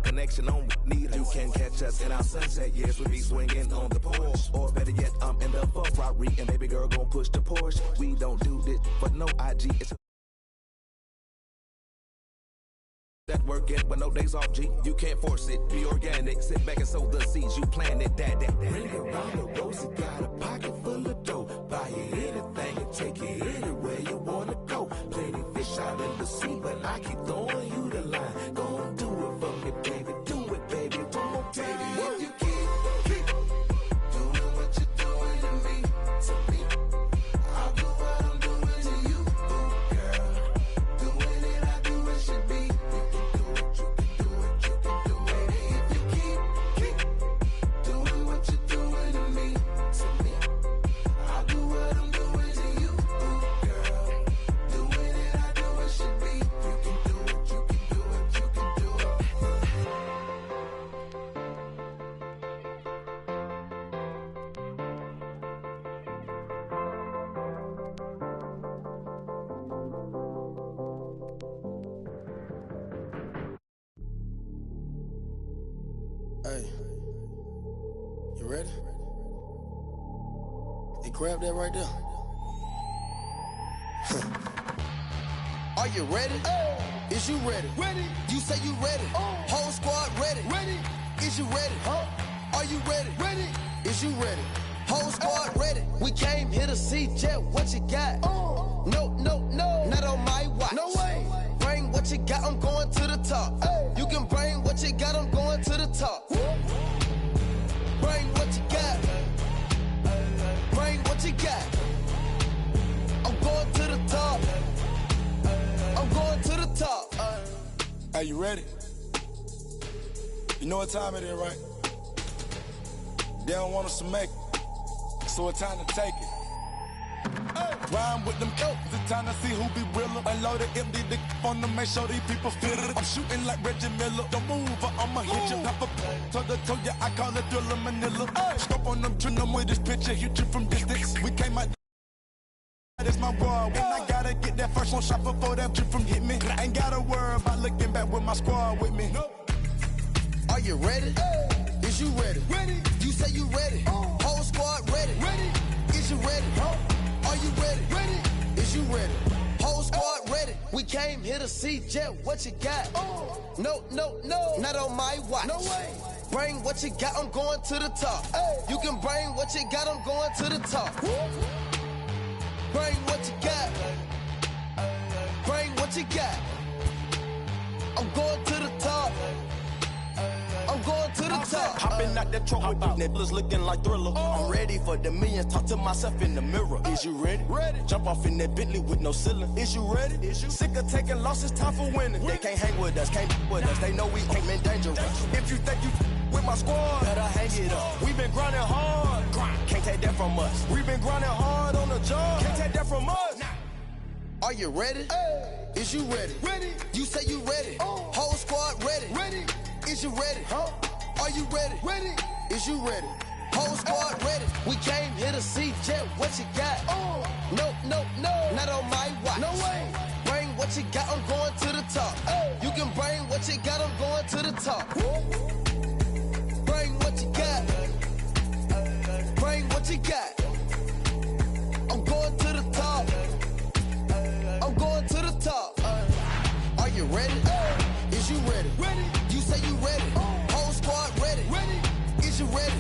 connection on need. You can catch us in our sunset years. We be swinging on the porch, or better yet, I'm in the Ferrari and baby girl gon' push the Porsche. We don't do this for no IG. It's that working with no days off, G. You can't force it, be organic. Sit back and sow the seeds you planted. That. Ring around the rosy, got a pocket full of dough. Buy you anything and take it anywhere you wanna go. Plenty fish out in the sea, but I keep throwing you the line. Gon' do it for me, baby. Do it, baby. One more time. If you keep doing what you're doing to me, I'll do what I'm doing to you, girl. Doing it, I do it should be. Hey, you ready? Hey, grab that right there. Are you ready? Is you ready? Ready. You say you ready. Whole squad ready. Ready. Is you ready? Are you ready? Ready. Is you ready? Whole squad ready. We came here to see Jet. What you got? No, not on my watch. No way. Bring what you got. I'm going to the top. You can bring what you got. I'm going to the top. Bring what you got. Bring what you got. I'm going to the top. I'm going to the top. Are you ready? You know what time it is, right? They don't want us to make it, so it's time to take it. Rhyme with them coats, it's time to see who be realer. Unloaded empty the on them, make sure these people feel it. I'm shooting like Reggie Miller. Don't move or I'ma hit you. Pop a toe to toe, yeah, I call it Thriller Manila. Scope on them, trim them with this picture, hit you from distance. We came out. That's my world. When I gotta get that first one shot before that trip from hit me. I ain't gotta worry about looking back with my squad with me. Are you ready? Is you ready? Ready. You say you ready. Whole squad ready. Ready. Is you ready? Are you ready? Ready. Is you ready? Whole squad ready. We came here to see Jet. What you got? No, not on my watch. No way. Bring what you got. I'm going to the top. You can bring what you got. I'm going to the top. Bring what you got. Bring what you got. I'm going to the top. I'm going to the top. Hopping out that truck with these niggas looking like Thriller. I'm ready for the millions. Talk to myself in the mirror. Is you ready? Ready. Jump off in that Bentley with no ceiling. Is you ready? Is you sick of taking losses? Time for winning. They can't hang with us. Can't with us. They know we ain't been dangerous. If you think you with my squad, better hang it up. We been grinding hard. Can't take that from us. We been grinding hard on the job. Can't take that from us. Are you ready? Is you ready? Ready. You say you ready. Whole squad ready. Ready. Is you ready? Are you ready? Ready. Is you ready? Whole squad ready. We came here to see Jet. What you got? No, not on my watch. No way. Bring what you got. I'm going to the top. You can bring what you got. I'm going to the top. Bring what you got. Bring what you got. I'm going to the top. I'm going to the top. Are you ready? Is you ready? Ready. You say you ready. Whole squad ready. Ready. Is you ready?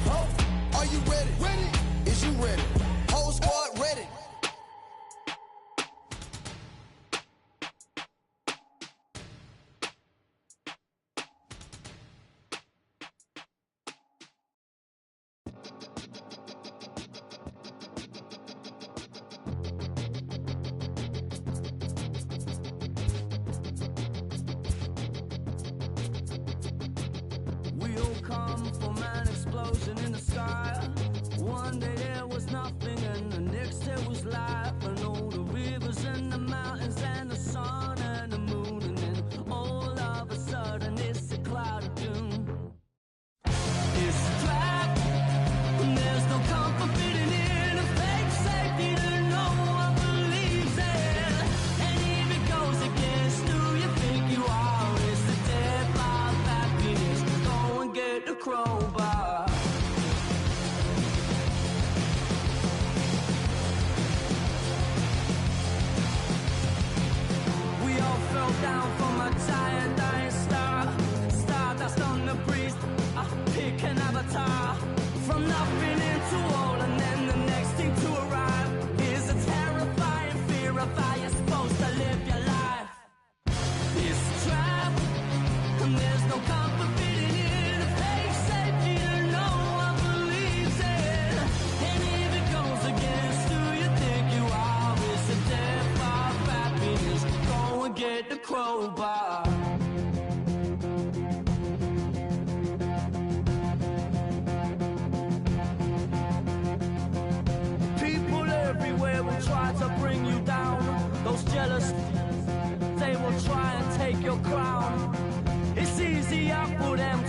Are you ready? Ready. Is you ready? Whole squad ready. Come from an explosion in the sky. One day there was nothing and the next there was life. And all the rivers and the mountains and the sun and the moon. And then all of a sudden it's a cloud of doom. It's a trap and there's no comfort fitting in a fake safety that no one believes in. And if it goes against who you think you are, it's the death of happiness.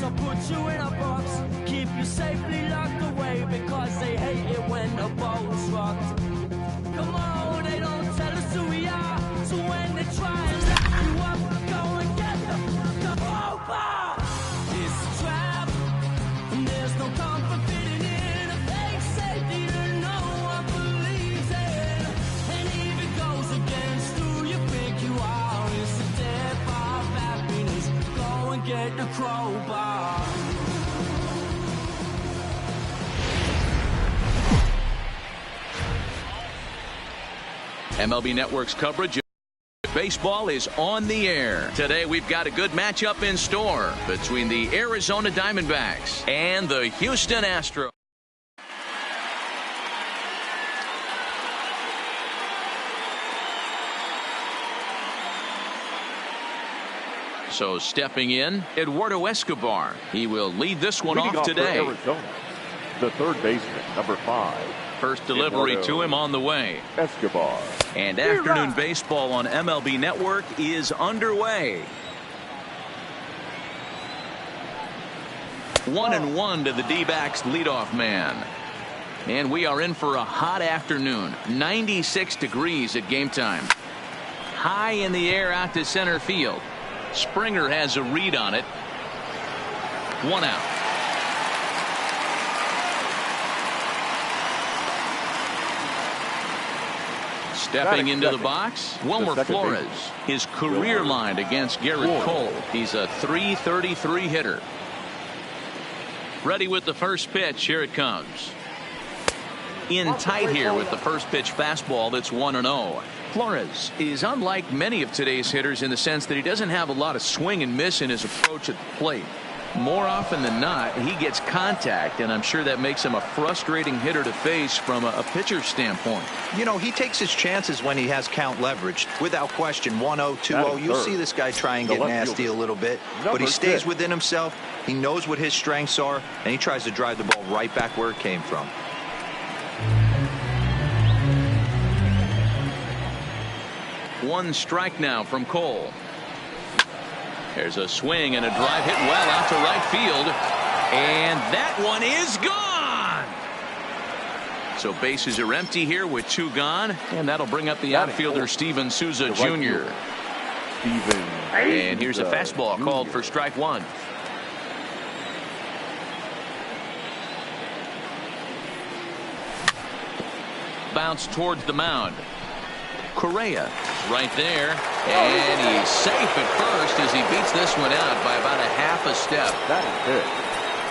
or put you in a box, keep you safely locked away because they hate it when the boat's rocked. Come on, they don't tell us who we are, so when they try and lock you up, go and get the crowbar. It's a trap, and there's no comfort fitting in a fake safety that no one believes in. And if it goes against who you think you are, it's a death of happiness. Go and get the crowbar. MLB Network's coverage of baseball is on the air. Today we've got a good matchup in store between the Arizona Diamondbacks and the Houston Astros. So stepping in, Eduardo Escobar. He will lead this one off today. Arizona, the third baseman, number 5. First delivery Eduardo to him on the way. Escobar. And afternoon baseball on MLB Network is underway. 1-1 to the D-backs leadoff man. And we are in for a hot afternoon. 96 degrees at game time. High in the air out to center field. Springer has a read on it. 1 out. Stepping into the box, Wilmer Flores. His career line against Garrett Cole. He's a .333 hitter. Ready with the first pitch. Here it comes. In tight here with the first pitch fastball. That's 1-0. Flores is unlike many of today's hitters in the sense that he doesn't have a lot of swing and miss in his approach at the plate. More often than not, he gets contact, and I'm sure that makes him a frustrating hitter to face from a pitcher's standpoint. You know, he takes his chances when he has count leverage. Without question, 1-0, 2-0. You'll see this guy try and get nasty a little bit, but he stays within himself. He knows what his strengths are, and he tries to drive the ball right back where it came from. One strike now from Cole. There's a swing and a drive hit well out to right field. And that one is gone. So bases are empty here with 2 gone. And that'll bring up the outfielder Steven Souza Jr. And here's a fastball called for strike 1. Bounce towards the mound. Correa right there, and he's safe at first as he beats this one out by about a half a step.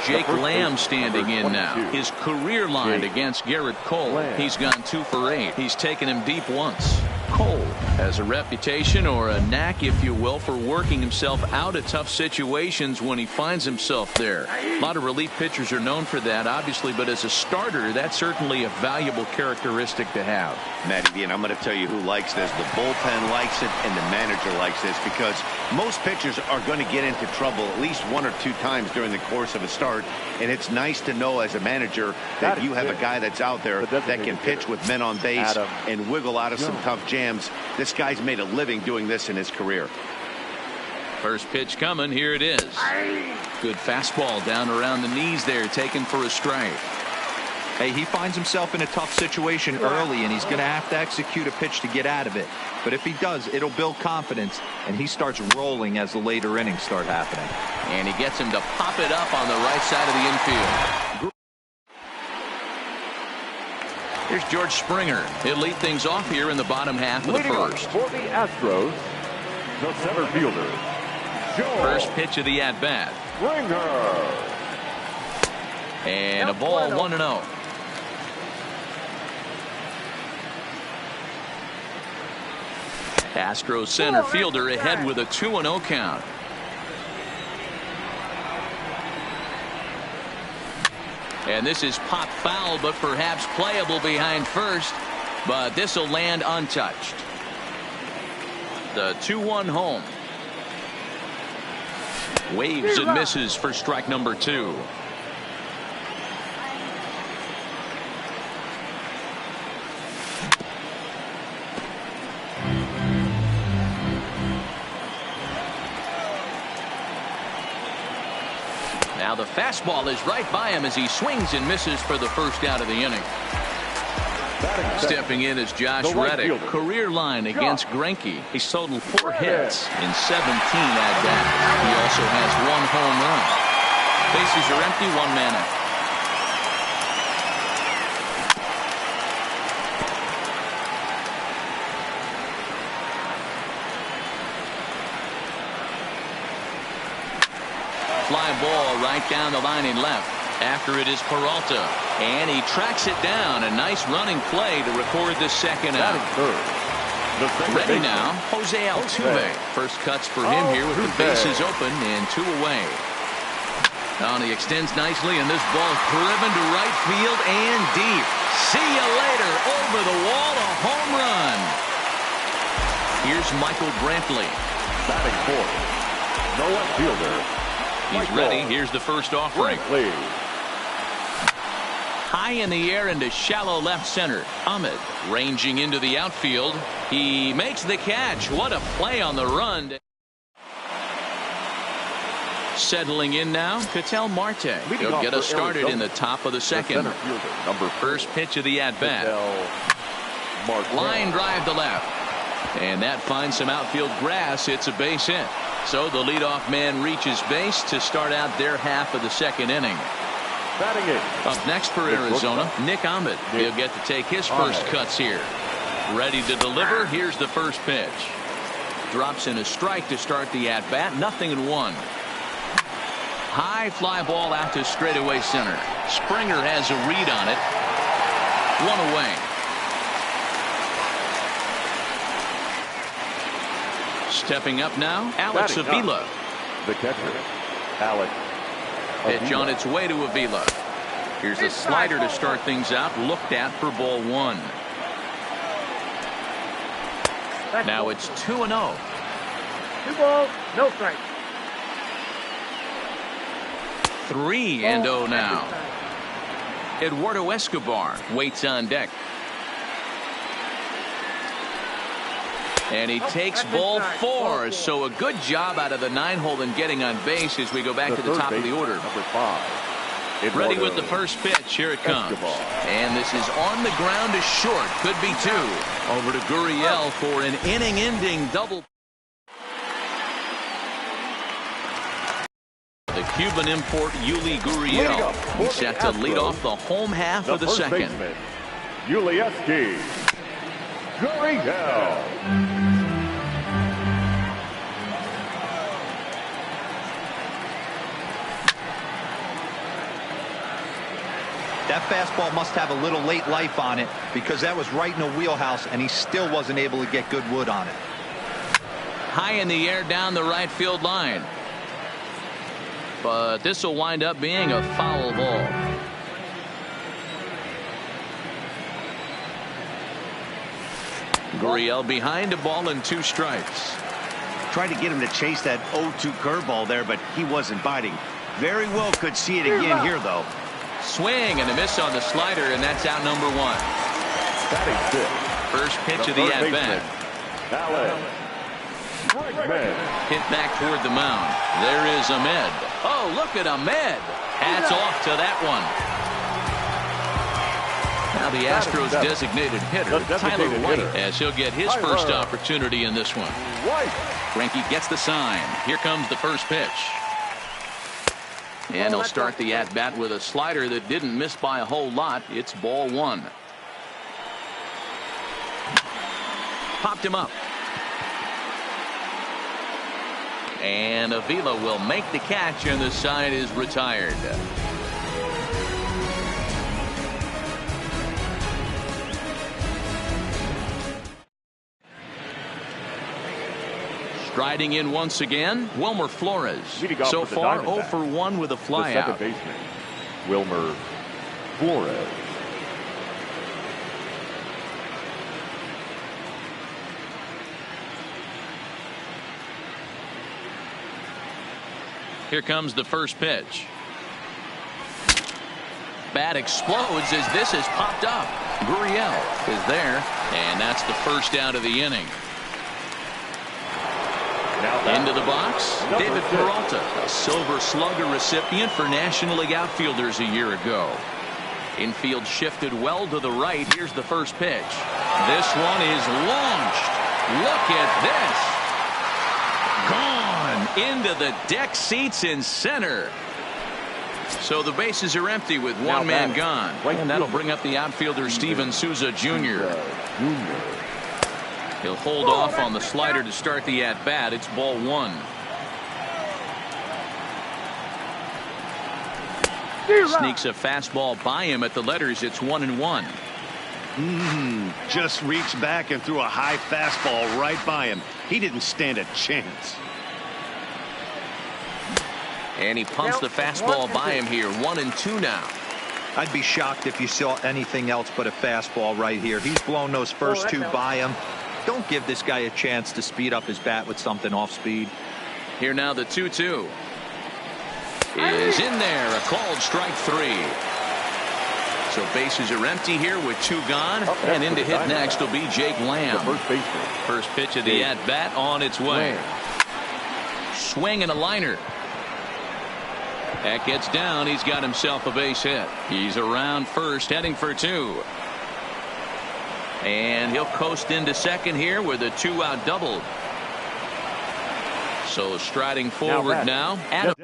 Jake Lamb standing in now. His career line against Garrett Cole. He's gone 2 for 8. He's taken him deep once. Cole has a reputation, or a knack if you will, for working himself out of tough situations when he finds himself there. A lot of relief pitchers are known for that, obviously, but as a starter, that's certainly a valuable characteristic to have. Matty, and I'm going to tell you who likes this. The bullpen likes it, and the manager likes this, because most pitchers are going to get into trouble at least 1 or 2 times during the course of a start, and it's nice to know as a manager that you have a guy that's out there that can pitch with men on base and wiggle out of some tough jams. This guy's made a living doing this in his career. First pitch coming. Here it is. Good fastball down around the knees there, taken for a strike. Hey, he finds himself in a tough situation early, and he's going to have to execute a pitch to get out of it. But if he does, it'll build confidence, and he starts rolling as the later innings start happening. And he gets him to pop it up on the right side of the infield. Here's George Springer. He'll lead things off here in the bottom half of the first. For the Astros, the center fielder, First pitch of the at-bat. Springer. And a ball, 1-0. Astros center fielder ahead with a 2-0 count. And this is pop foul, but perhaps playable behind first. But this will land untouched. The 2-1 home. Waves and misses for strike number 2. Now the fastball is right by him as he swings and misses for the first out of the inning. Stepping in is Josh Reddick. Career line against Greinke. He's totaled 4 hits in 17 at-bats. He also has 1 home run. Bases are empty, 1 man out. Fly ball right down the line in left. After it is Peralta, and he tracks it down. A nice running play to record the second out. Ready now, Jose Altuve. First cuts for him here with the bases open and 2 away. Oh, and he extends nicely, and this ball driven to right field and deep. See you later. Over the wall, a home run. Here's Michael Brantley. Batting fourth, the left fielder. He's ready. Here's the first offering. High in the air into shallow left center. Ahmed ranging into the outfield. He makes the catch. What a play on the run. Settling in now, Ketel Marte. He'll get us started in the top of the second. First pitch of the at-bat. Line drive to left. And that finds some outfield grass. It's a base hit. So the leadoff man reaches base to start out their half of the second inning. Up next for Arizona, Nick Ahmed. He'll get to take his first cuts here. Ready to deliver. Here's the first pitch. Drops in a strike to start the at-bat. 0-1. High fly ball out to straightaway center. Springer has a read on it. 1 away. Stepping up now, Alex Avila. The catcher, Alex Avila. Pitch on its way to Avila. Here's a slider to start things out. Looked at for ball 1. Now it's 2-0. 2 balls, no strikes. 3-0 now. Eduardo Escobar waits on deck. And he takes ball 4. So a good job out of the 9-hole in getting on base as we go back to the top of the order. Number 5. Ready with the first pitch. Here it comes. And this is on the ground to short. Could be 2. Over to Gurriel for an inning-ending double. The Cuban import Yuli Gurriel. He's set to lead off the home half of the second. Yuli Gurriel. That fastball must have a little late life on it because that was right in the wheelhouse and he still wasn't able to get good wood on it. High in the air down the right field line. But this will wind up being a foul ball. Gurriel behind a ball and 2 strikes. Tried to get him to chase that 0-2 curveball there, but he wasn't biting. Very well could see it again here, though. Swing and a miss on the slider, and that's out number 1. First pitch of the at-bat. Hit back toward the mound. There is Ahmed. Oh, look at Ahmed. Hats off to that one. Now the Astros designated hitter, Tyler White, as he'll get his first opportunity in this one. Greinke gets the sign. Here comes the first pitch. And he'll start the at-bat with a slider that didn't miss by a whole lot. It's ball 1. Popped him up. And Avila will make the catch, and the side is retired. Striding in once again, Wilmer Flores. So far, 0 for 1 with a flyout. The second baseman, Wilmer Flores. Here comes the first pitch. Bat explodes as this is popped up. Gurriel is there, and that's the first out of the inning. Now Into the box, David Peralta, a Silver Slugger recipient for National League outfielders a year ago. Infield shifted well to the right. Here's the first pitch. This one is launched. Look at this. Gone into the deck seats in center. So the bases are empty with one man gone. And that'll bring up the outfielder Steven Souza Jr. He'll hold off on the slider to start the at-bat. It's ball one. Sneaks a fastball by him at the letters. It's 1-1. Just reached back and threw a high fastball right by him. He didn't stand a chance. And he pumps the fastball by him here. 1-2 now. I'd be shocked if you saw anything else but a fastball right here. He's blown those first two by him. Don't give this guy a chance to speed up his bat with something off speed. Here now the 2-2 is in there. A called strike three. So bases are empty here with two gone. And in to hit next will be Jake Lamb. First pitch of the at-bat on its way. Swing and a liner. That gets down. He's got himself a base hit. He's around first, heading for two. And he'll coast into second here with a two-out double. So striding forward now. Adam.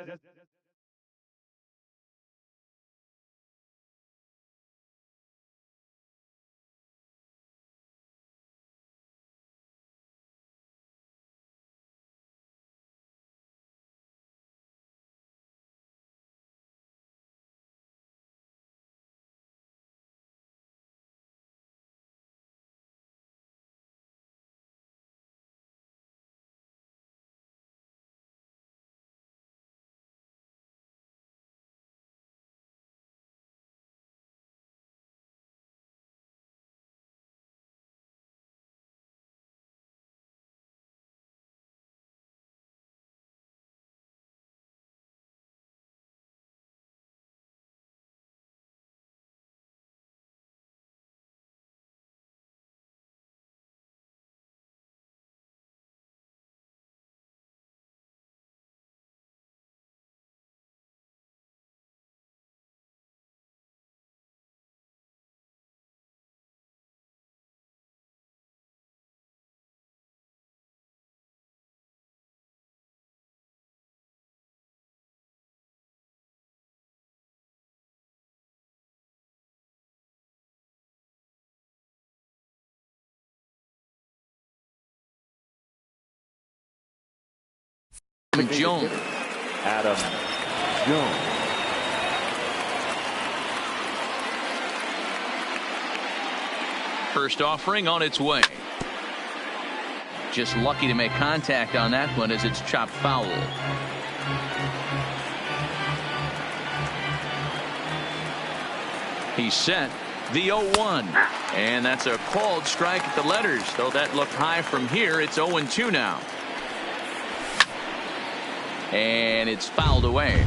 Jones. Adam Jones. First offering on its way. Just lucky to make contact on that one as it's chopped foul. He's set. The 0-1. And that's a called strike at the letters. Though that looked high from here, it's 0-2 now. And it's fouled away.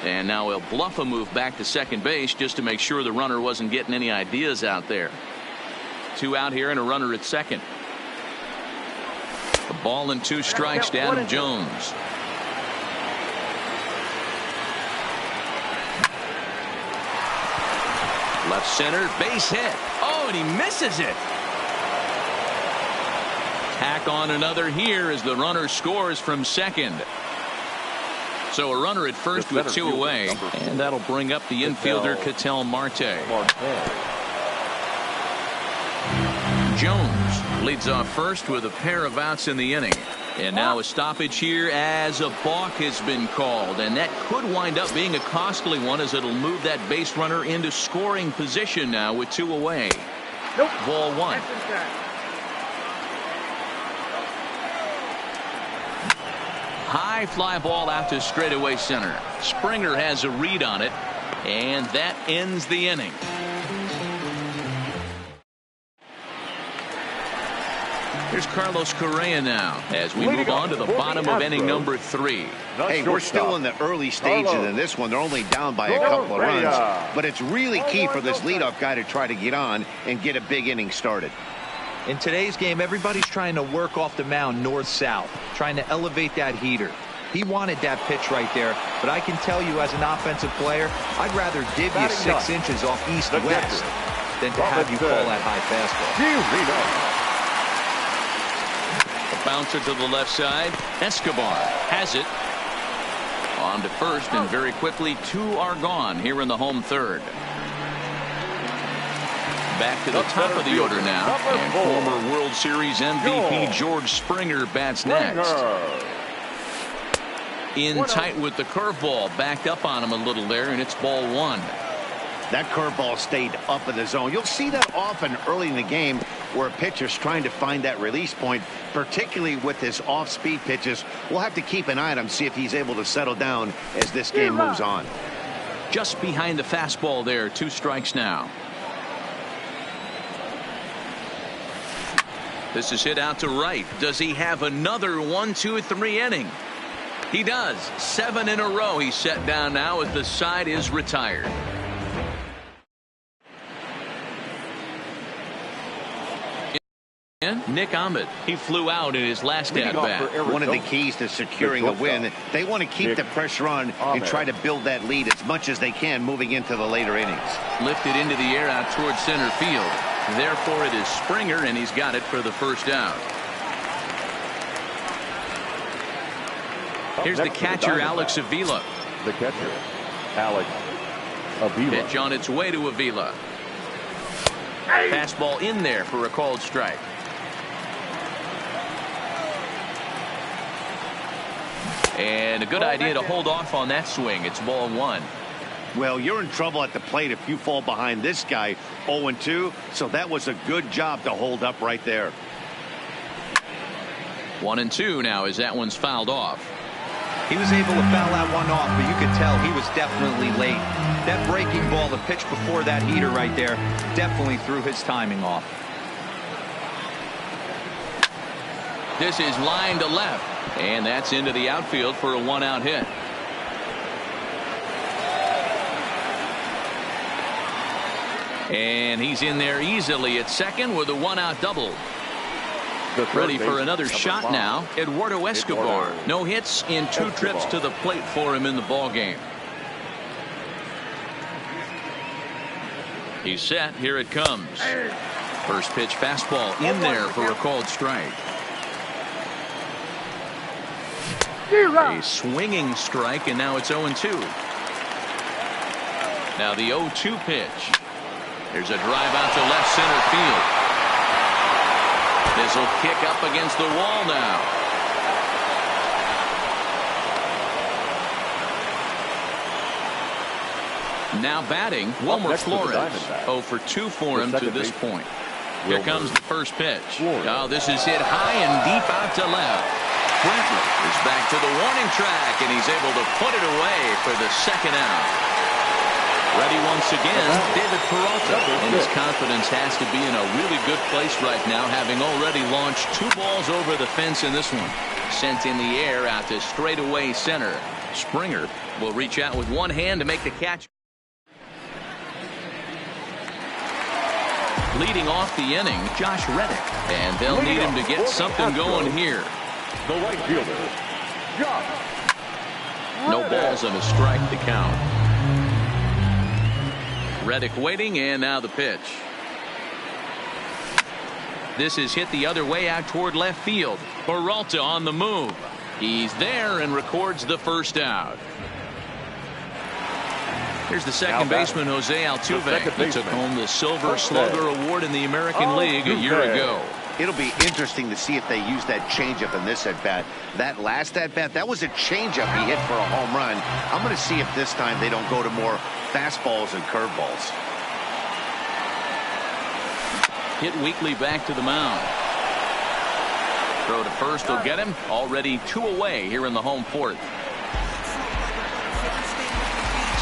And now he'll bluff a move back to second base just to make sure the runner wasn't getting any ideas out there. Two out here and a runner at second. A ball and two strikes to Adam Jones. Left center, base hit. Oh, and he misses it. Tack on another here as the runner scores from second. So a runner at first with two away, and that'll bring up the infielder Ketel Marte. Jones leads off first with a pair of outs in the inning. And now a stoppage here as a balk has been called, and that could wind up being a costly one as it'll move that base runner into scoring position now with two away. Ball one. High fly ball out to straightaway center. Springer has a read on it, and that ends the inning. Here's Carlos Correa now as we move on to the bottom of inning number 3. Hey, we're still in the early stages in this one. They're only down by a couple of runs. But it's really key for this leadoff guy to try to get on and get a big inning started. In today's game, everybody's trying to work off the mound north-south, trying to elevate that heater. He wanted that pitch right there, but I can tell you as an offensive player, I'd rather give you 6 inches off east-west than to have you call that high fastball. Bouncer to the left side. Escobar has it. On to first, and very quickly 2 are gone here in the home third. Back to the top of the order now, and former World Series MVP George Springer bats next. In tight with the curveball, backed up on him a little there, and it's ball 1. That curveball stayed up in the zone. You'll see that often early in the game where a pitcher's trying to find that release point, particularly with his off-speed pitches. We'll have to keep an eye on him, see if he's able to settle down as this game moves on. Just behind the fastball there, 2 strikes now. This is hit out to right. Does he have another 1-2-3 inning? He does. 7 in a row he's set down now as the side is retired. Nick Ahmed, he flew out in his last at-bat. One of the keys to securing a win, they want to keep the pressure on and try to build that lead as much as they can moving into the later innings. Lifted into the air out towards center field. Therefore, it is Springer, and he's got it for the first out. Here's the catcher, Alex Avila. The catcher, Alex Avila. Pitch on its way to Avila. Fastball in there for a called strike. And a good idea to hold off on that swing. It's ball 1. Well, you're in trouble at the plate if you fall behind this guy 0-2. So that was a good job to hold up right there. 1-2 now as that one's fouled off. He was able to foul that one off, but you could tell he was definitely late. That breaking ball, the pitch before that heater right there, definitely threw his timing off. This is line to left, and that's into the outfield for a 1-out hit. And he's in there easily at second with a 1-out double. Ready for another shot now. Eduardo Escobar. No hits in 2 trips to the plate for him in the ball game. He's set. Here it comes. First pitch fastball in there for a called strike. A swinging strike, and now it's 0-2. Now the 0-2 pitch. There's a drive out to left center field. This will kick up against the wall now. Now batting, Wilmer Flores. 0 for 2 for him to this point. Here comes the first pitch. Oh, this is hit high and deep out to left. Brentley is back to the warning track, and he's able to put it away for the second out. Ready once again, David Peralta, and his confidence has to be in a really good place right now, having already launched 2 balls over the fence in this one. Sent in the air out to straightaway center. Springer will reach out with one hand to make the catch. Leading off the inning, Josh Reddick, and they'll need him to get something going here. The right fielder, Josh. No balls and a strike to count. Reddick waiting, and now the pitch. This is hit the other way out toward left field. Peralta on the move. He's there and records the first out. Here's the second baseman, Jose Altuve, who took home the Silver Slugger Award in the American League a year ago. It'll be interesting to see if they use that changeup in this at-bat. That last at-bat, that was a changeup he hit for a home run. I'm going to see if this time they don't go to more fastballs and curveballs. Hit weakly back to the mound. Throw to first will get him. Already 2 away here in the home fourth.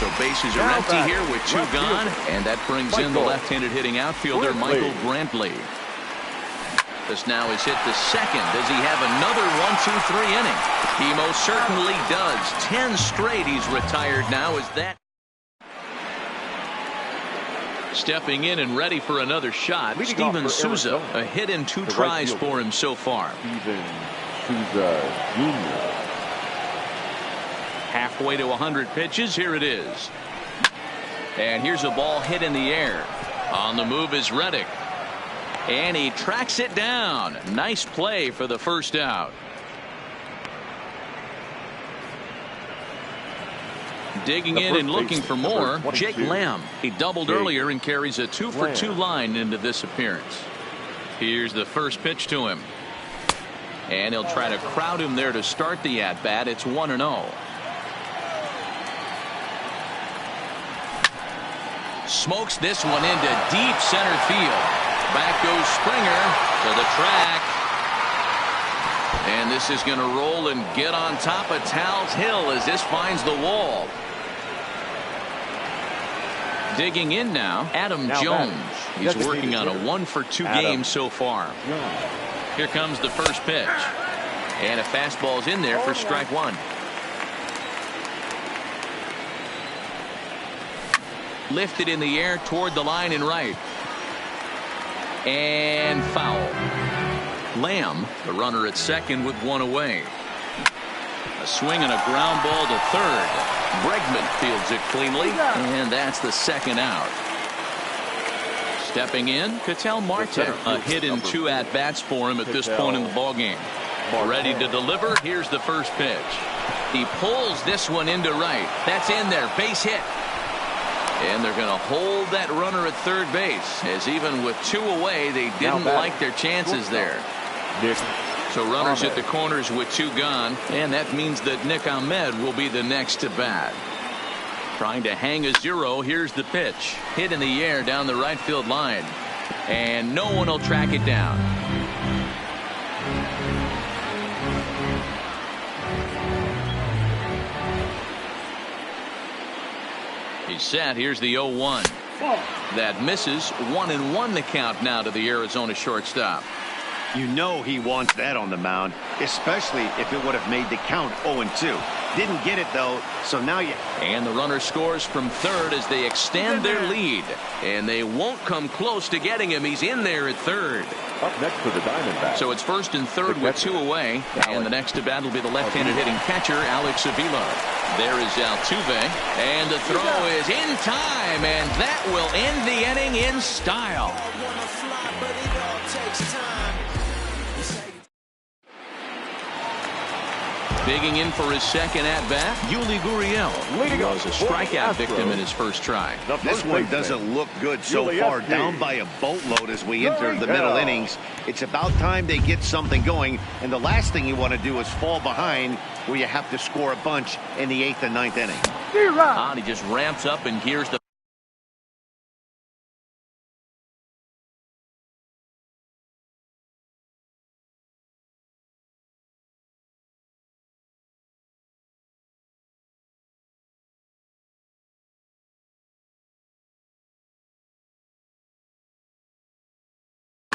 So bases are empty here with 2 gone, and that brings in the left-handed hitting outfielder Michael Brantley. This now is hit the second. Does he have another 1-2-3 inning? He most certainly does. 10 straight he's retired now. Is that stepping in and ready for another shot? Steven Souza, a hit in 2 tries for him so far. Steven Souza Jr. Halfway to 100 pitches. Here it is. And here's a ball hit in the air. On the move is Reddick. And he tracks it down. Nice play for the first out. Digging in and looking for more, Jake Lamb. He doubled earlier and carries a 2-for-2 line into this appearance. Here's the first pitch to him. And he'll try to crowd him there to start the at-bat. It's 1-0. Smokes this one into deep center field. Back goes Springer to the track. And this is going to roll and get on top of Tal's Hill as this finds the wall. Digging in now, Adam Jones. He's working on a 1-for-2 game so far. Here comes the first pitch. And a fastball's in there for strike one. Lifted in the air toward the line and right. And foul. Lamb, the runner at second with one away. A swing and a ground ball to third. Bregman fields it cleanly, and that's the second out. Stepping in, Ketel Marte, a hit in 2 at-bats for him at this point in the ballgame. Ready to deliver, here's the first pitch. He pulls this one into right. That's in there, base hit. And they're going to hold that runner at third base, as even with 2 away, they didn't like their chances there. So runners at the corners with 2 gone, and that means that Nick Ahmed will be the next to bat. Trying to hang a 0. Here's the pitch. Hit in the air down the right field line. And no one will track it down. He's set. Here's the 0-1. That misses. 1-1 the count now to the Arizona shortstop. You know he wants that on the mound, especially if it would have made the count 0-2. Didn't get it, though, so now you... And the runner scores from third as they extend their lead. And they won't come close to getting him. He's in there at third. Up next for the Diamondbacks. So it's first and third with 2 away. And the next to bat will be the left-handed hitting catcher, Alex Avila. There is Altuve. And the throw is in time. And that will end the inning in style. Digging in for his second at-bat, Yuli Gurriel. He was a strikeout victim in his first try. This one doesn't look good so far. Down by a boatload as we enter the middle innings. It's about time they get something going. And the last thing you want to do is fall behind where you have to score a bunch in the 8th and 9th inning. He just ramps up and here's the...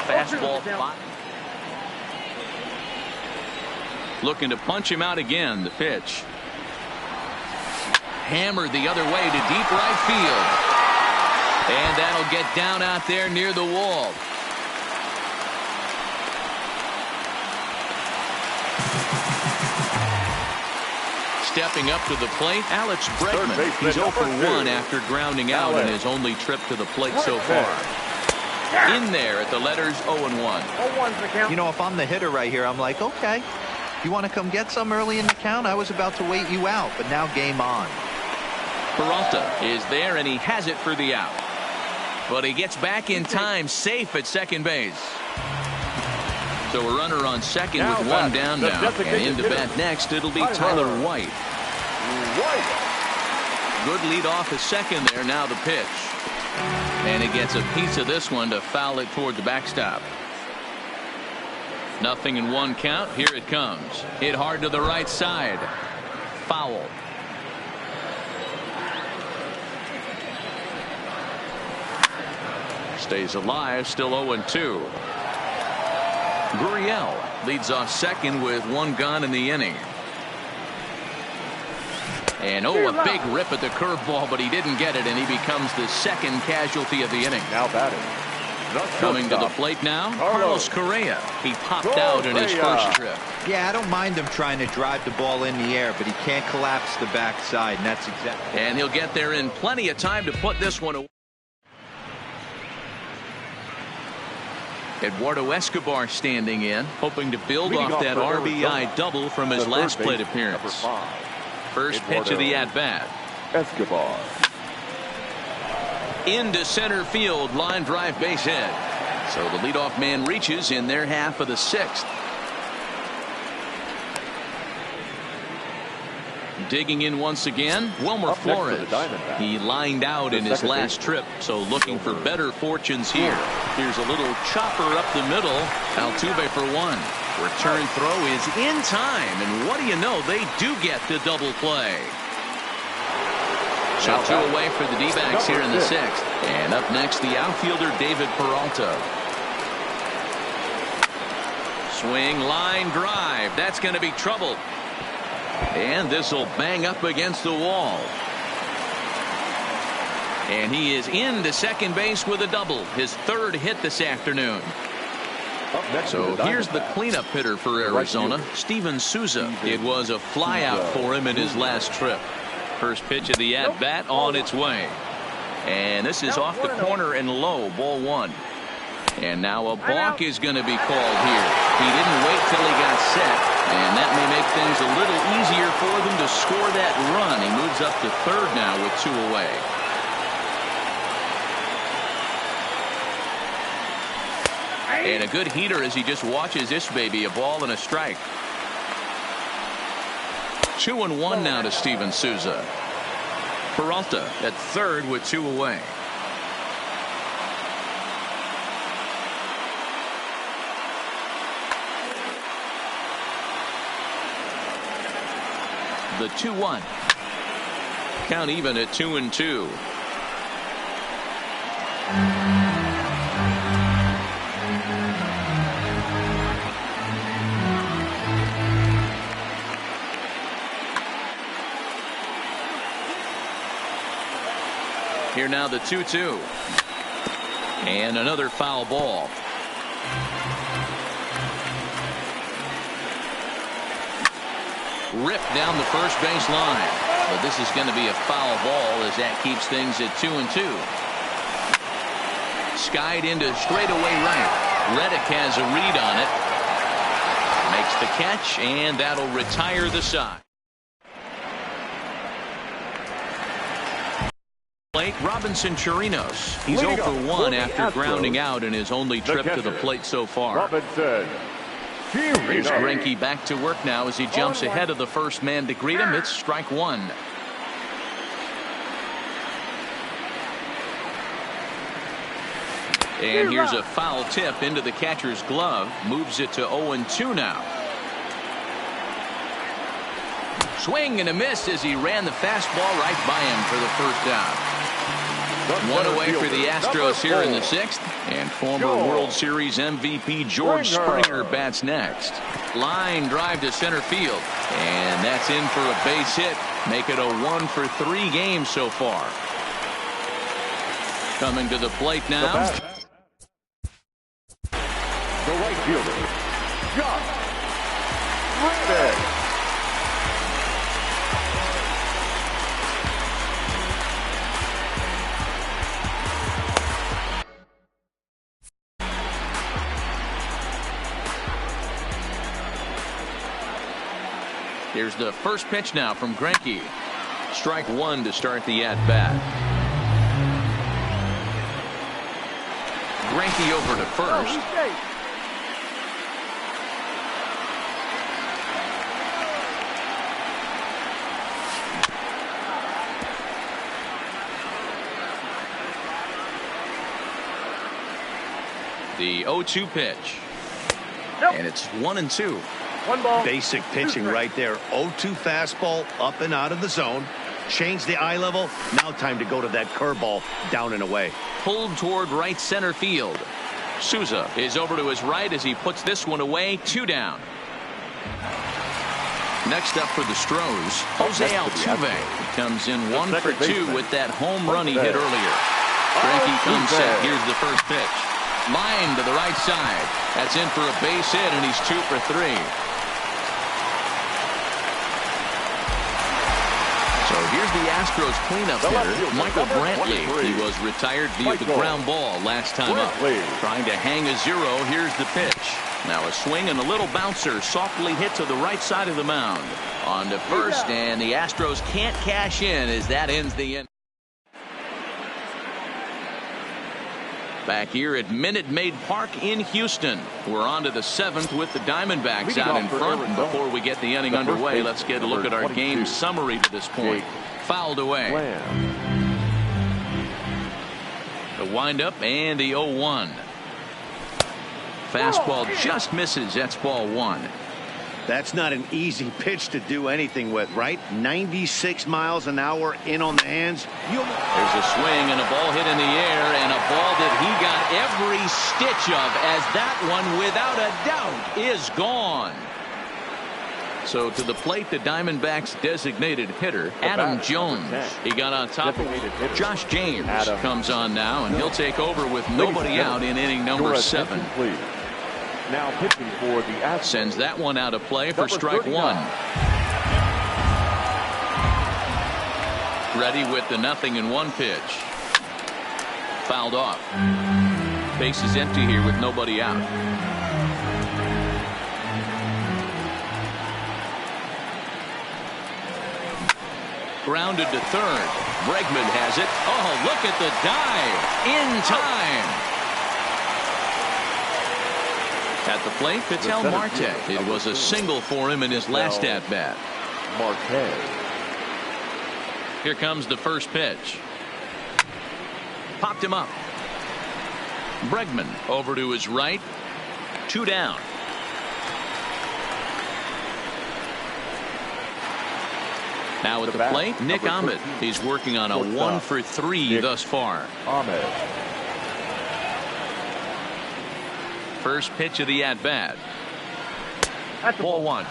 Fastball. Looking to punch him out again. The pitch. Hammered the other way to deep right field. And that'll get down out there near the wall. Stepping up to the plate, Alex Bregman. He's 0 for 1 after grounding out in his only trip to the plate so far. In there at the letters 0-1. You know, if I'm the hitter right here, I'm like, okay, you want to come get some early in the count? I was about to wait you out, but now game on. Peralta is there, and he has it for the out. But he gets back in time, safe at second base. So a runner on second with 1 down now. And into bat next, it'll be Tyler White. Good lead off at second there. Now the pitch. And he gets a piece of this one to foul it toward the backstop. 0-1 count. Here it comes. Hit hard to the right side. Foul. Stays alive. Still 0-2. Gurriel leads off second with one gone in the inning. And a big rip at the curveball, but he didn't get it, and he becomes the second casualty of the inning. Now batting. Coming to the plate now, Carlos Correa. He popped out in his first trip. Yeah, I don't mind him trying to drive the ball in the air, but he can't collapse the backside, and that's exactly. And he'll get there in plenty of time to put this one away. Eduardo Escobar standing in, hoping to build off that RBI double from his last plate appearance. First pitch of the at-bat. Escobar. Into center field, line drive base hit. So the leadoff man reaches in their half of the sixth. Digging in once again, Wilmer Flores. He lined out in his last trip, so looking for better fortunes here. Here's a little chopper up the middle. Altuve for one. Return throw is in time, and what do you know, they do get the double play. So two away for the D-backs here in the sixth. And up next, the outfielder David Peralta. Swing, line drive. That's going to be trouble. And this will bang up against the wall. And he is into second base with a double. His third hit this afternoon. So here's the cleanup hitter for Arizona, Steven Souza. It was a flyout for him in his last trip. First pitch of the at-bat on its way. And this is off the corner and low, ball one. And now a balk is going to be called here. He didn't wait till he got set, and that may make things a little easier for them to score that run. He moves up to third now with two away. And a good heater as he just watches this baby, a ball and a strike. 2-1 now to Steven Souza. Peralta at third with two away. The 2-1. Count even at 2-2. Here now the 2-2. And another foul ball. Ripped down the first base line. But this is going to be a foul ball as that keeps things at 2-2. Skied into straightaway right. Reddick has a read on it. Makes the catch, and that'll retire the side. Robinson Chirinos. He's 0 for 1 after grounding out in his only trip to the plate so far. Robinson. Here's Greinke back to work now as he jumps ahead of the first man to greet him. It's strike one. And here's a foul tip into the catcher's glove. Moves it to 0-2 now. Swing and a miss as he ran the fastball right by him for the first down. One away for the Astros here in the sixth. And former World Series MVP George Springer bats next. Line drive to center field. And that's in for a base hit. Make it a 1 for 3 games so far. Coming to the plate now. The right fielder, Josh Reddick. Here's the first pitch now from Greinke. Strike one to start the at-bat. Greinke over to first. The 0-2 pitch. And it's 1-2. One ball. Basic pitching right there. 0-2 fastball up and out of the zone. Change the eye level. Now time to go to that curveball down and away. Pulled toward right center field. Souza is over to his right as he puts this one away. 2 down. Next up for the Stros, Jose Altuve comes in 1 for 2 with that home run he hit earlier. Greinke comes set. Here's the first pitch. Line to the right side. That's in for a base hit, and he's 2 for 3. So here's the Astros cleanup hitter, Michael Brantley. He was retired via the ground ball last time up. Trying to hang a 0. Here's the pitch. Now a swing and a little bouncer softly hit to the right side of the mound. On to first, and the Astros can't cash in as that ends the inning. Back here at Minute Maid Park in Houston. We're on to the 7th with the Diamondbacks out in front. And before we get the inning underway, let's get a look at our game summary to this point. Fouled away. The windup and the 0-1. Fastball just misses. That's ball 1. That's not an easy pitch to do anything with, right? 96 miles an hour in on the hands. There's a swing and a ball hit in the air, and a ball that he got every stitch of, as that one, without a doubt, is gone. So to the plate, the Diamondbacks designated hitter, Adam Jones. He got on top of Josh James. Comes on now, and he'll take over with nobody out in inning number 7. Now pitching for the Astros. Sends that one out of play for strike 1. Ready with the 0-1 pitch. Fouled off. Base is empty here with nobody out. Grounded to third. Bregman has it. Oh, look at the dive. In time. At the plate, Ketel Marte. It was a single for him in his last at-bat. Marte. Here comes the first pitch. Popped him up. Bregman over to his right. 2 down. Now at the plate, Nick Ahmed. He's working on a 1 for 3 thus far. Ahmed. First pitch of the at-bat. Ball 1.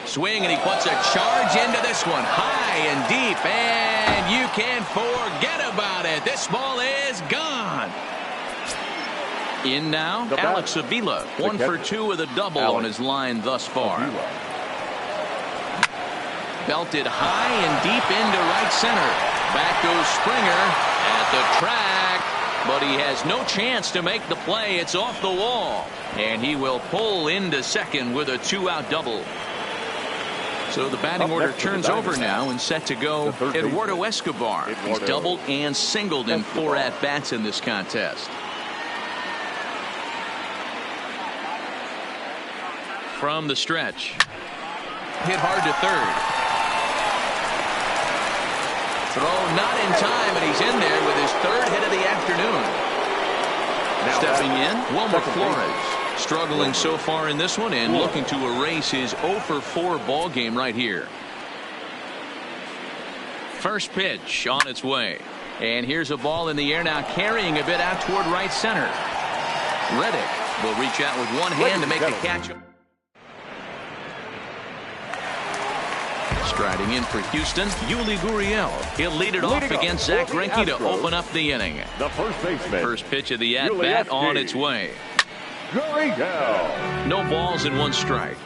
Swing, and he puts a charge into this one. High and deep, and you can't forget about it. This ball is gone. In now, Alex Avila, 1 for 2 with a double on his line thus far. Belted high and deep into right center. Back goes Springer at the track, but he has no chance to make the play. It's off the wall, and he will pull into second with a 2-out double. So the batting order turns over now, and set to go Eduardo Escobar. He's doubled and singled in 4 at-bats in this contest. From the stretch. Hit hard to third. Throw not in time, and he's in there with his 3rd hit of the afternoon. Now stepping in, Wilmer Flores. Struggling so far in this one, and looking to erase his 0 for 4 ball game right here. First pitch on its way. And here's a ball in the air now, carrying a bit out toward right center. Reddick will reach out with one hand to make the catch. Striding in for Houston, Yuli Gurriel. He'll lead it off against Zach Greinke to open up the inning. The first baseman. First pitch of the at-bat on its way. Gurriel. No balls and 1 strike.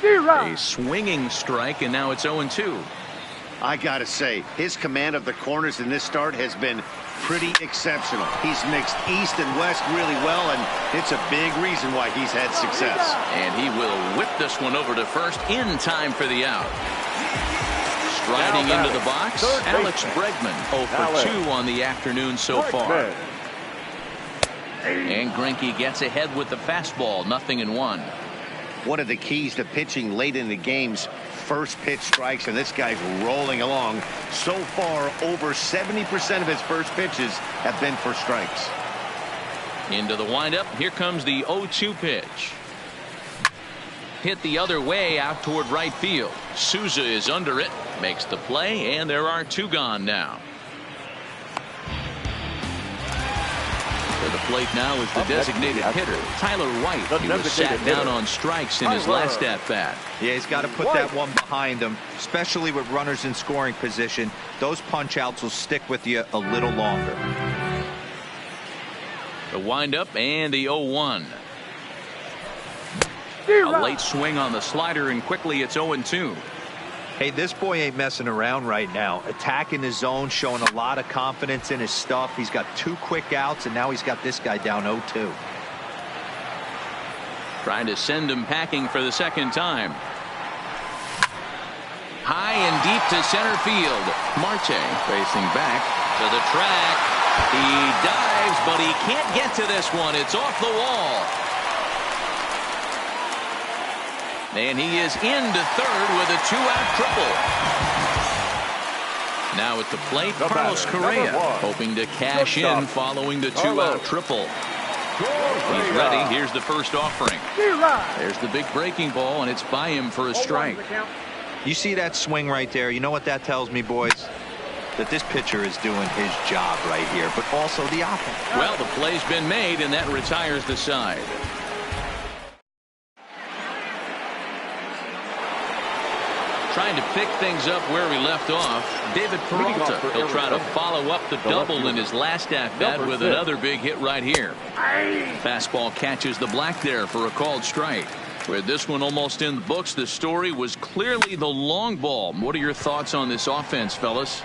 A swinging strike, and now it's 0-2. I gotta say, his command of the corners in this start has been pretty exceptional. He's mixed east and west really well, and it's a big reason why he's had success. And he will whip this one over to first in time for the out. Striding into the box, Alex Bregman, 0 for 2 on the afternoon so far. And Greinke gets ahead with the fastball, 0-1. One of the keys to pitching late in the games, first pitch strikes, and this guy's rolling along. So far, over 70% of his first pitches have been for strikes. Into the windup. Here comes the 0-2 pitch. Hit the other way out toward right field. Souza is under it, makes the play, and there are 2 gone now. To the plate now is the designated hitter, Tyler White. He was sat down on strikes in his last at-bat. Yeah, he's got to put that one behind him, especially with runners in scoring position. Those punch-outs will stick with you a little longer. The windup and the 0-1. A late swing on the slider, and quickly it's 0-2. Hey, this boy ain't messing around right now. Attacking his zone, showing a lot of confidence in his stuff. He's got 2 quick outs, and now he's got this guy down 0-2. Trying to send him packing for the second time. High and deep to center field. Marte racing back to the track. He dives, but he can't get to this one. It's off the wall. And he is into third with a 2-out triple. Now at the plate, Carlos Correa hoping to cash in following the 2-out triple. He's ready. Here's the first offering. There's the big breaking ball, and it's by him for a strike. You see that swing right there? You know what that tells me, boys? That this pitcher is doing his job right here, but also the offense. Well, the play's been made, and that retires the side. Trying to pick things up where we left off. David Peralta. He'll try to follow up the double in his last at-bat with another big hit right here. Fastball catches the black there for a called strike. With this one almost in the books, the story was clearly the long ball. What are your thoughts on this offense, fellas?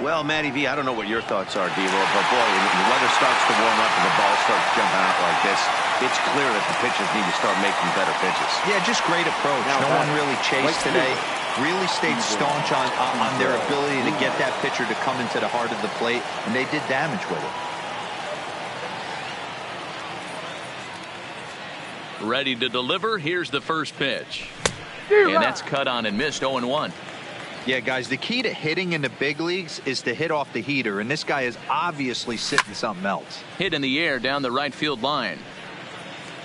Well, Matty V, I don't know what your thoughts are, D-Roll, but boy, when the weather starts to warm up and the ball starts jumping out like this, it's clear that the pitchers need to start making better pitches. Yeah, just great approach. No one really chased today. Really stayed staunch on their ability to get that pitcher to come into the heart of the plate, and they did damage with it. Ready to deliver. Here's the first pitch. And that's cut on and missed. 0-1. Yeah, guys, the key to hitting in the big leagues is to hit off the heater, and this guy is obviously sitting something else. Hit in the air down the right field line.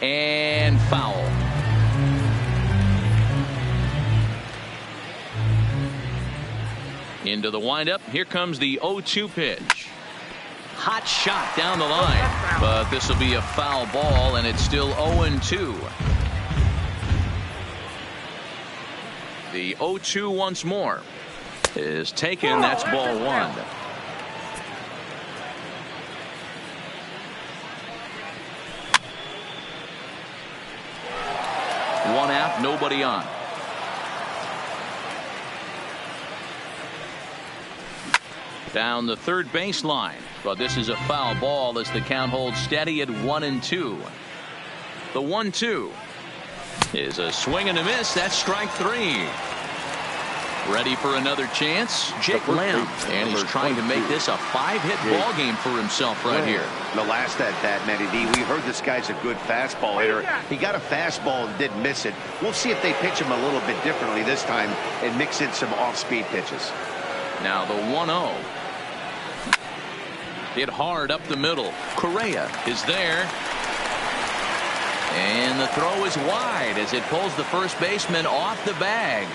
And foul. Into the windup. Here comes the 0-2 pitch. Hot shot down the line. But this will be a foul ball, and it's still 0-2. The 0-2 once more is taken. That's ball 1. One out, nobody on. Down the third baseline, but this is a foul ball as the count holds steady at 1-2. The 1-2 is a swing and a miss. That's strike 3. Ready for another chance. Jake Lamb, and he's trying to make this a 5-hit ball game for himself right here. The last at bat, Matty D, we heard this guy's a good fastball hitter. He got a fastball and didn't miss it. We'll see if they pitch him a little bit differently this time and mix in some off-speed pitches. Now the 1-0. Hit hard up the middle. Correa is there. And the throw is wide as it pulls the first baseman off the bag.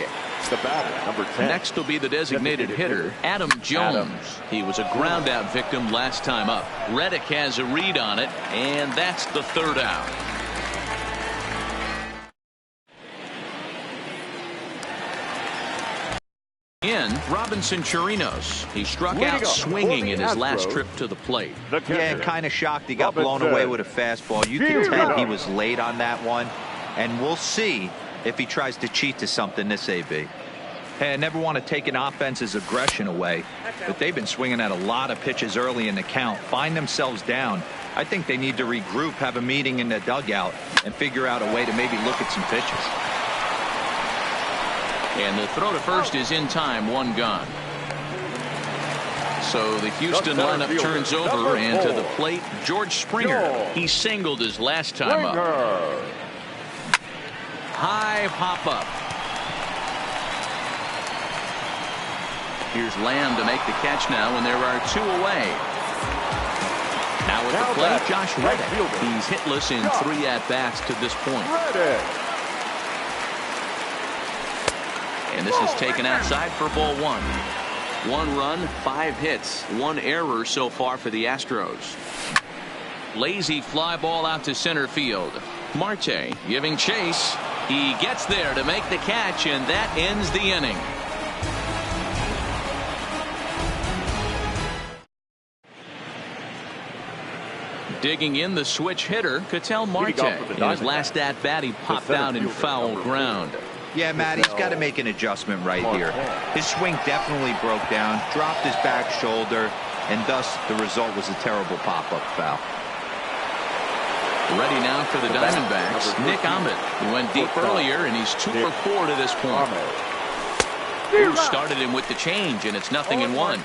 The batter, number 10. Next will be the designated hitter, Adam Jones. He was a ground-out victim last time up. Reddick has a read on it, and that's the third out. In Robinson Chirinos. He struck out swinging in his last trip to the plate. Yeah, kind of shocked he got blown away with a fastball. You can tell he was late on that one, and we'll see if he tries to cheat to something this AB. Hey, I never want to take an offense's aggression away, but they've been swinging at a lot of pitches early in the count, find themselves down. I think they need to regroup, have a meeting in the dugout, and figure out a way to maybe look at some pitches. And the throw to first is in time, 1 gone. So the Houston lineup turns over, and to the plate, George Springer. He singled his last time up. High pop up. Here's Lamb to make the catch now, and there are 2 away. Now with the plate, Josh Reddick. He's hitless in 3 at-bats to this point. And this is taken outside for ball 1. 1 run, 5 hits, 1 error so far for the Astros. Lazy fly ball out to center field. Marte giving chase. He gets there to make the catch, and that ends the inning. Digging in the switch hitter, Ketel Marte. In his last at-bat, he popped out in foul ground. Yeah, Matt, he's got to make an adjustment right here. His swing definitely broke down, dropped his back shoulder, and thus the result was a terrible pop-up foul. Ready now for the Diamondbacks, Nick Ahmed. He went deep earlier, and he's 2 for 4 to this point. Who started him with the change, and it's 0-1.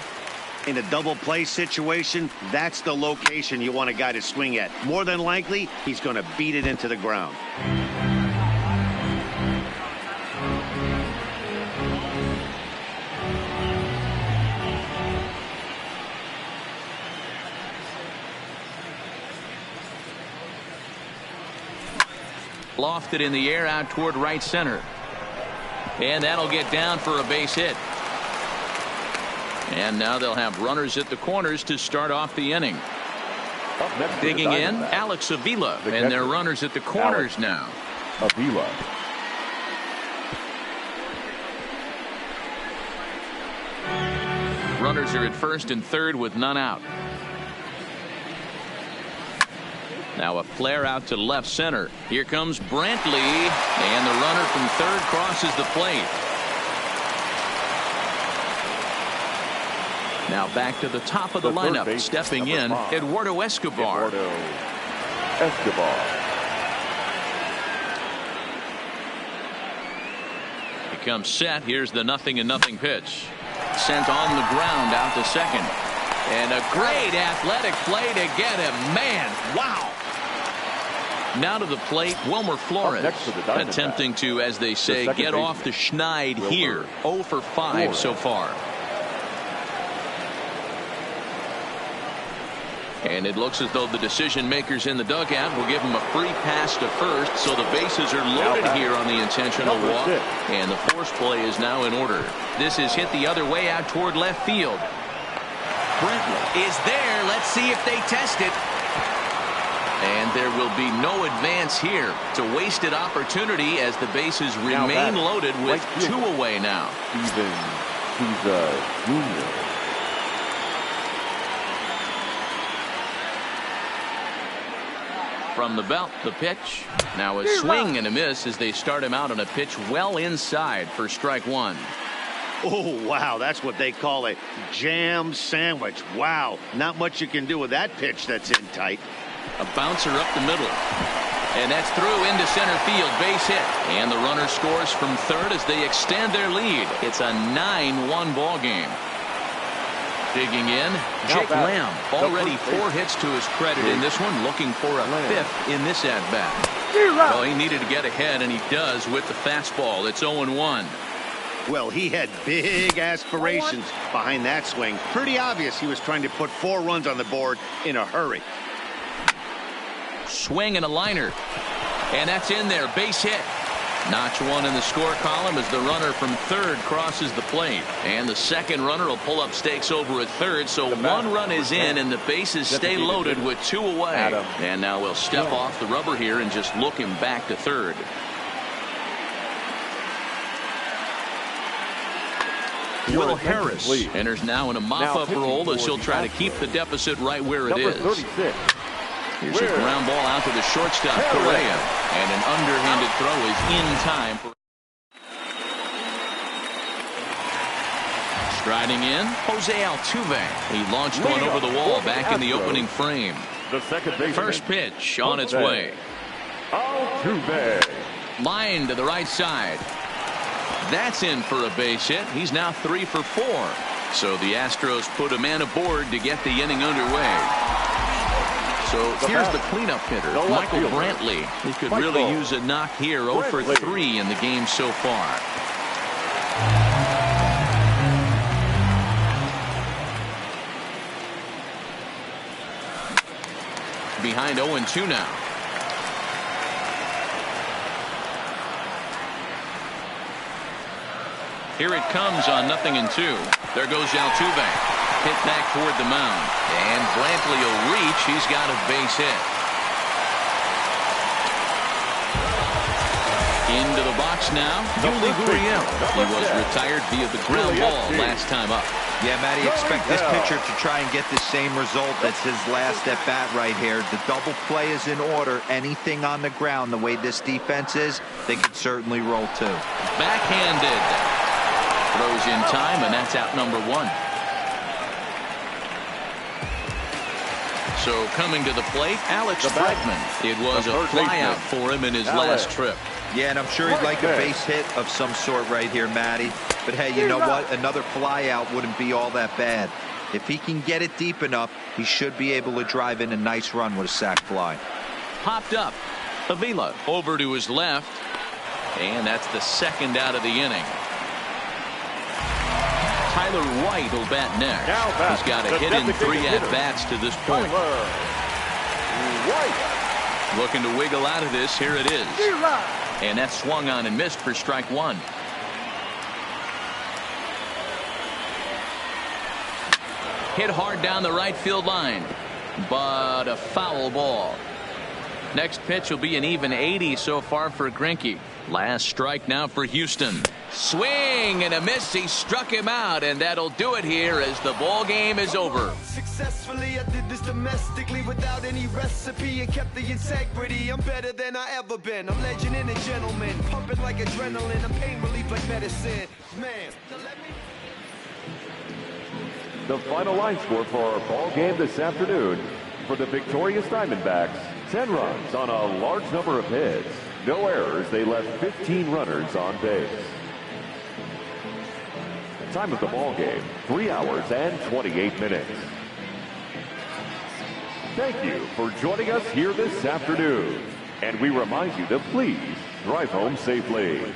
In a double play situation, that's the location you want a guy to swing at. More than likely, he's going to beat it into the ground. Lofted in the air out toward right center. And that'll get down for a base hit. And now they'll have runners at the corners to start off the inning. Digging in, Alex Avila. And their runners at the corners now. Avila. Runners are at first and third with none out. Now a flare out to left center. Here comes Brantley, and the runner from third crosses the plate. Now back to the top of the lineup, stepping in, Eduardo Escobar. He comes set. Here's the 0-0 pitch. Sent on the ground out to second. And a great athletic play to get him. Man, wow. Now to the plate, Wilmer Flores, attempting to, as they say, get off the schneid here. 0 for 5 so far. And it looks as though the decision makers in the dugout will give him a free pass to first, so the bases are loaded here on the intentional walk, and the force play is now in order. This is hit the other way out toward left field. Brantley is there. Let's see if they test it. And there will be no advance here. It's a wasted opportunity as the bases remain loaded with 2 away now. He's junior. From the belt, the pitch. Now a swing and a miss as they start him out on a pitch well inside for strike 1. Oh, wow, that's what they call a jam sandwich. Wow, not much you can do with that pitch that's in tight. A bouncer up the middle. And that's through into center field. Base hit. And the runner scores from third as they extend their lead. It's a 9-1 ball game. Digging in, Jake Lamb. Already 4 hits to his credit in this one. Looking for a 5th in this at-bat. Well, he needed to get ahead, and he does with the fastball. It's 0-1. Well, he had big aspirations behind that swing. Pretty obvious he was trying to put 4 runs on the board in a hurry. Swing and a liner. And that's in there. Base hit. Notch 1 in the score column as the runner from third crosses the plate. And the second runner will pull up stakes over at third. So 1 run is in and the bases stay loaded with 2 away. And now we'll step off the rubber here and just look him back to third. Will Harris enters now in a mop-up role as he'll try to keep the deficit right where it is. 36. Here's a ground ball out to the shortstop, Correa. And an underhanded throw is in time. Striding in, Jose Altuve. He launched one over the wall back in the opening frame. First pitch on its way. Altuve. Line to the right side. That's in for a base hit. He's now 3 for 4. So the Astros put a man aboard to get the inning underway. So here's the cleanup hitter, Michael Brantley. He could really use a knock here. 0 for 3 in the game so far. behind 0-2 now. Here it comes on 0-2. There goes Altuve. Hit back toward the mound. And Brantley will reach. He's got a base hit. Into the box now. Yuli Gurriel. He was retired via the ground ball last time up. Yeah, Matty, expect this pitcher to try and get the same result. That's his last at bat right here. The double play is in order. Anything on the ground, the way this defense is, they could certainly roll too. Backhanded. Throws in time, and that's out number 1. So coming to the plate, Alex Bregman. It was a flyout for him in his last trip. Yeah, and I'm sure he'd like a base hit of some sort right here, Matty. But hey, you know what? Another flyout wouldn't be all that bad. If he can get it deep enough, he should be able to drive in a nice run with a sac fly. Popped up. Avila over to his left. And that's the second out of the inning. Tyler White will bat next. He's got a hit in 3 at-bats to this point. White. Looking to wiggle out of this. Here it is. And that's swung on and missed for strike 1. Hit hard down the right field line. But a foul ball. Next pitch will be an even 80 so far for Greinke. Last strike now for Houston. Swing and a miss. He struck him out, and that'll do it here as the ball game is over. Successfully, I did this domestically without any recipe and kept the integrity. I'm better than I ever been. I'm legend and a gentleman, pumping like adrenaline. I'm pain relief like medicine. Man. The final line score for our ball game this afternoon for the victorious Diamondbacks: 10 runs on a large number of hits. No errors. They left 15 runners on base. Time of the ball game, 3 hours and 28 minutes. Thank you for joining us here this afternoon. And we remind you to please drive home safely.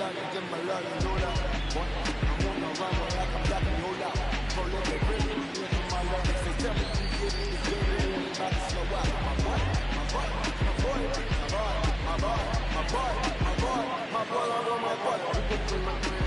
My boy,